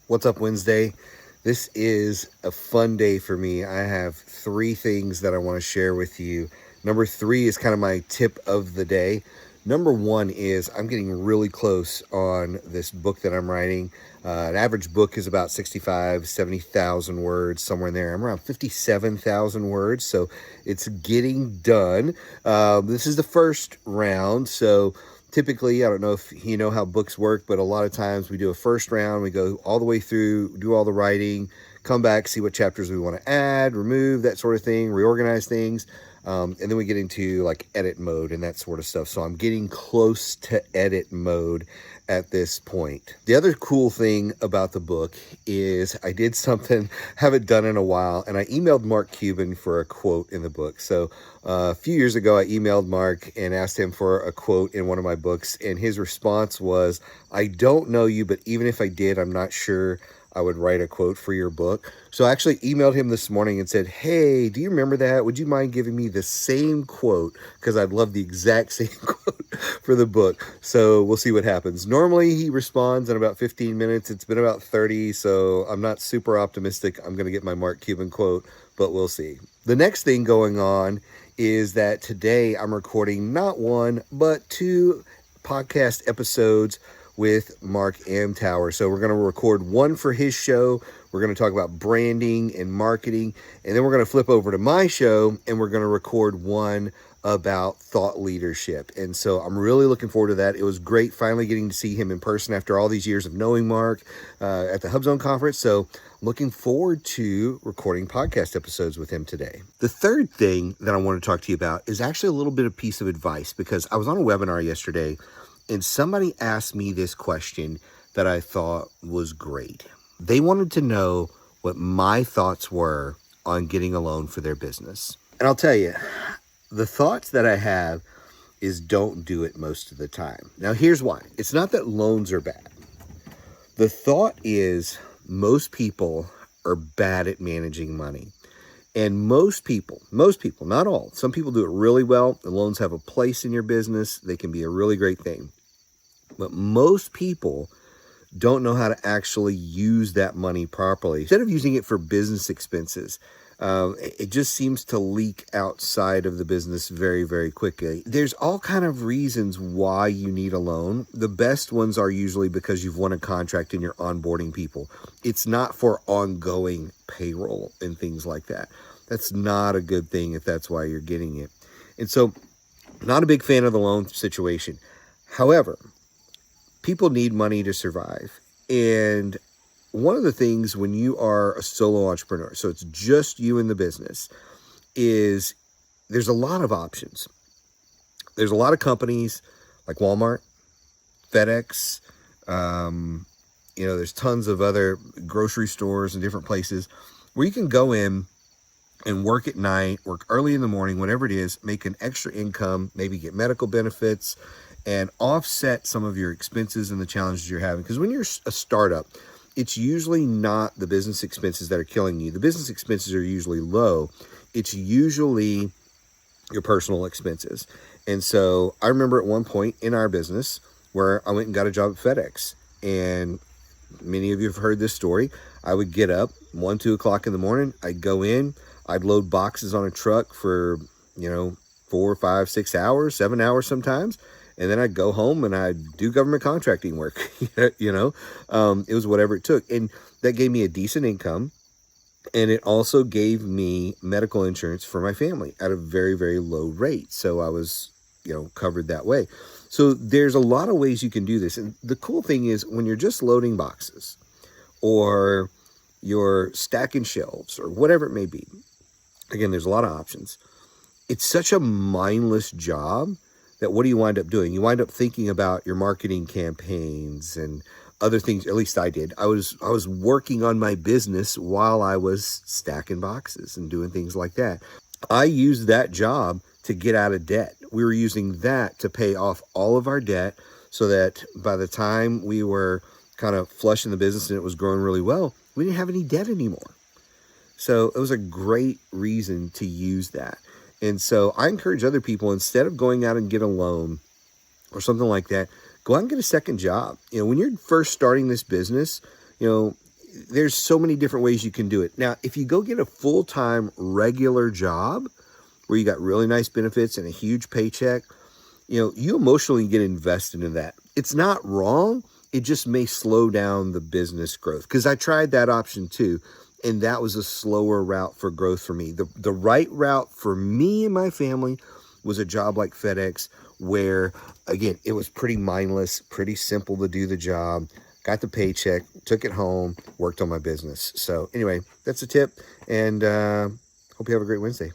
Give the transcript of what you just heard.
What's up, Wednesday? This is a fun day for me. I have three things that I want to share with you. Number three is kind of my tip of the day. Number one is I'm getting really close on this book that I'm writing. An average book is about 65, 70,000 words, somewhere in there. I'm around 57,000 words, so it's getting done. This is the first round, so typically, I don't know if you know how books work, but a lot of times we do a first round, we go all the way through, do all the writing, come back, see what chapters we want to add, remove, that sort of thing, reorganize things. And then we get into like edit mode and that sort of stuff. So I'm getting close to edit mode at this point. The other cool thing about the book is I did something haven't done in a while, and I emailed Mark Cuban for a quote in the book. So a few years ago, I emailed Mark and asked him for a quote in one of my books, and his response was, "I don't know you, but even if I did, I'm not sure I would write a quote for your book." So I actually emailed him this morning and said, "Hey, do you remember that? Would you mind giving me the same quote? Because I'd love the exact same quote for the book." So we'll see what happens. Normally he responds in about 15 minutes. It's been about 30, so I'm not super optimistic I'm going to get my Mark Cuban quote, but we'll see. The next thing going on is that today I'm recording not one, but two podcast episodes with Mark Amtower. So we're going to record one for his show. We're going to talk about branding and marketing. And then we're going to flip over to my show and we're going to record one about thought leadership. And so I'm really looking forward to that. It was great finally getting to see him in person after all these years of knowing Mark at the HubZone conference. So looking forward to recording podcast episodes with him today. The third thing that I want to talk to you about is actually a little bit of piece of advice, because I was on a webinar yesterday and somebody asked me this question that I thought was great. They wanted to know what my thoughts were on getting a loan for their business. And I'll tell you, the thoughts that I have is don't do it most of the time. Now, here's why. It's not that loans are bad. The thought is most people are bad at managing money. And most people, not all, some people do it really well. The loans have a place in your business. They can be a really great thing. But most people don't know how to actually use that money properly. Instead of using it for business expenses, it just seems to leak outside of the business very, very quickly. There's all kind of reasons why you need a loan. The best ones are usually because you've won a contract and you're onboarding people. It's not for ongoing payroll and things like that. That's not a good thing if that's why you're getting it. And so, not a big fan of the loan situation. However, people need money to survive. And one of the things when you are a solo entrepreneur, so it's just you in the business, is there's a lot of options. There's a lot of companies like Walmart, FedEx, there's tons of other grocery stores and different places where you can go in and work at night, work early in the morning, whatever it is, make an extra income, maybe get medical benefits, and offset some of your expenses and the challenges you're having. Because when you're a startup, it's usually not the business expenses that are killing you. The business expenses are usually low. It's usually your personal expenses. And so I remember at one point in our business where I went and got a job at FedEx. And many of you have heard this story. I would get up 1, 2 o'clock in the morning. I'd go in. I'd load boxes on a truck for, 4, 5, 6 hours, 7 hours sometimes. And then I'd go home and I'd do government contracting work, it was whatever it took. And that gave me a decent income. And it also gave me medical insurance for my family at a very, very low rate. So I was, covered that way. So there's a lot of ways you can do this. And the cool thing is when you're just loading boxes or you're stacking shelves or whatever it may be, again, there's a lot of options. It's such a mindless job that what do you wind up doing? You wind up thinking about your marketing campaigns and other things. At least I did. I was working on my business while I was stacking boxes and doing things like that. I used that job to get out of debt. We were using that to pay off all of our debt so that by the time we were kind of flush in the business and it was growing really well, we didn't have any debt anymore. So it was a great reason to use that. And so I encourage other people, instead of going out and get a loan or something like that, go out and get a second job. When you're first starting this business, there's so many different ways you can do it. Now, if you go get a full-time regular job where you got really nice benefits and a huge paycheck, you emotionally get invested in that. It's not wrong. It just may slow down the business growth, because I tried that option too. And that was a slower route for growth for me. The right route for me and my family was a job like FedEx, where, again, it was pretty mindless, pretty simple to do the job. Got the paycheck, took it home, worked on my business. So anyway, that's a tip, and hope you have a great Wednesday.